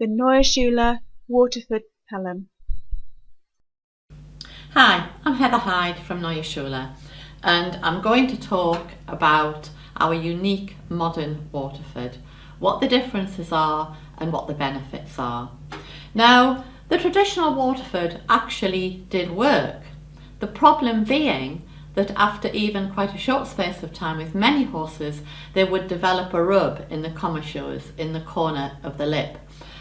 the Neue Schule Waterford Pelham. Hi, I'm Heather Hyde from Neue Schule, and I'm going to talk about our unique modern Waterford, what the differences are and what the benefits are. Now, the traditional Waterford actually did work. The problem being that after even quite a short space of time with many horses, they would develop a rub in the commissures in the corner of the lip.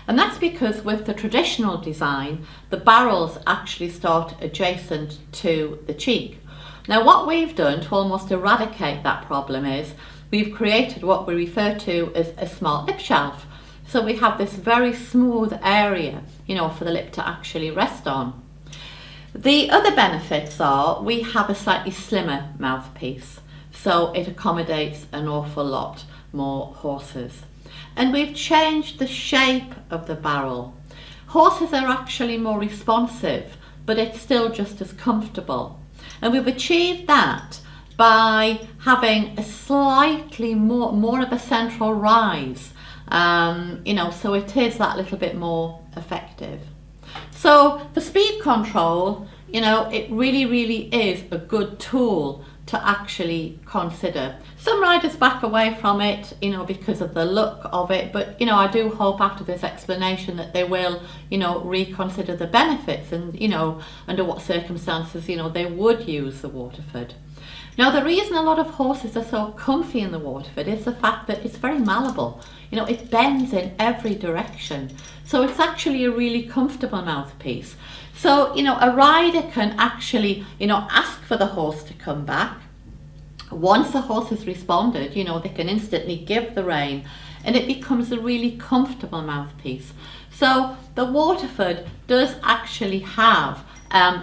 And that's because with the traditional design, the barrels actually start adjacent to the cheek. Now what we've done to almost eradicate that problem is we've created what we refer to as a smart lip shelf. So we have this very smooth area, for the lip to actually rest on. The other benefits are we have a slightly slimmer mouthpiece, so it accommodates an awful lot more horses. And we've changed the shape of the barrel. Horses are actually more responsive, but it's still just as comfortable. And we've achieved that by having a slightly more of a central rise, so it is that little bit more effective. So for speed control, it really is a good tool to actually consider. Some riders back away from it, because of the look of it, but I do hope after this explanation that they will, reconsider the benefits and, under what circumstances, they would use the Waterford. Now the reason a lot of horses are so comfy in the Waterford is the fact that it's very malleable. It bends in every direction. So it's actually a really comfortable mouthpiece. So, a rider can actually, ask for the horse to come back. Once the horse has responded, they can instantly give the rein and it becomes a really comfortable mouthpiece. So the Waterford does actually have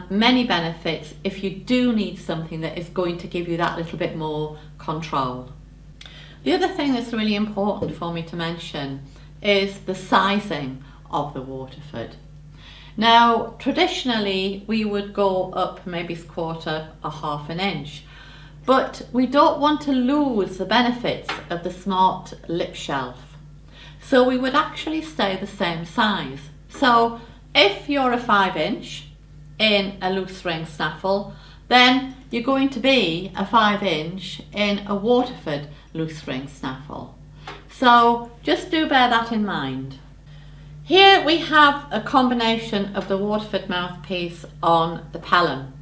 many benefits if you do need something that is going to give you that little bit more control. The other thing that's really important for me to mention is the sizing of the Waterford. Now, traditionally, we would go up maybe a quarter or half an inch, but we don't want to lose the benefits of the smart lip shelf. So we would actually stay the same size. So if you're a 5-inch in a loose ring snaffle, then you're going to be a 5-inch in a Waterford loose ring snaffle. So just do bear that in mind. Here we have a combination of the Waterford mouthpiece on the Pelham.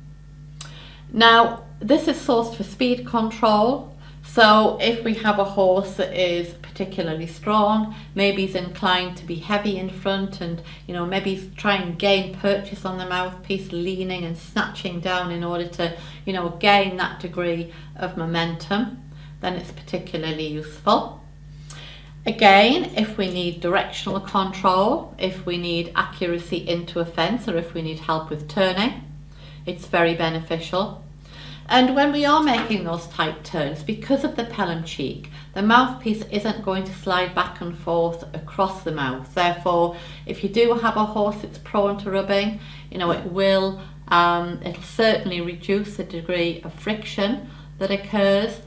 Now this is sourced for speed control, so if we have a horse that is particularly strong, maybe he's inclined to be heavy in front and maybe he's trying and gain purchase on the mouthpiece, leaning and snatching down in order to gain that degree of momentum, then it's particularly useful. Again, if we need directional control, if we need accuracy into a fence, or if we need help with turning, it's very beneficial. And when we are making those tight turns, because of the Pelham cheek, the mouthpiece isn't going to slide back and forth across the mouth. Therefore, if you do have a horse that's prone to rubbing, it'll certainly reduce the degree of friction that occurs.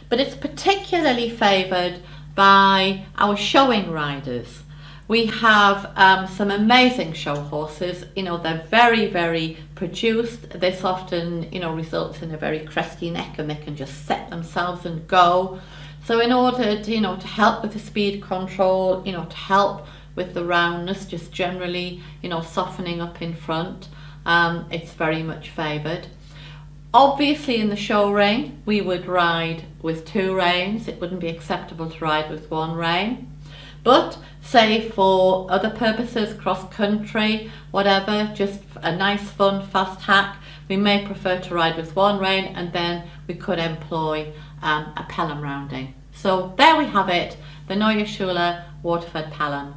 But it's particularly favoured by our showing riders. We have some amazing show horses. They're very produced. This often results in a very cresty neck and they can just set themselves and go. So in order to to help with the speed control, to help with the roundness, just generally softening up in front, it's very much favoured. Obviously in the show ring we would ride with 2 reins. It wouldn't be acceptable to ride with 1 rein. But say for other purposes, cross country, whatever, just a nice fun fast hack, we may prefer to ride with 1 rein and then we could employ a Pelham rounding. So there we have it, the Neue Schule Waterford Pelham.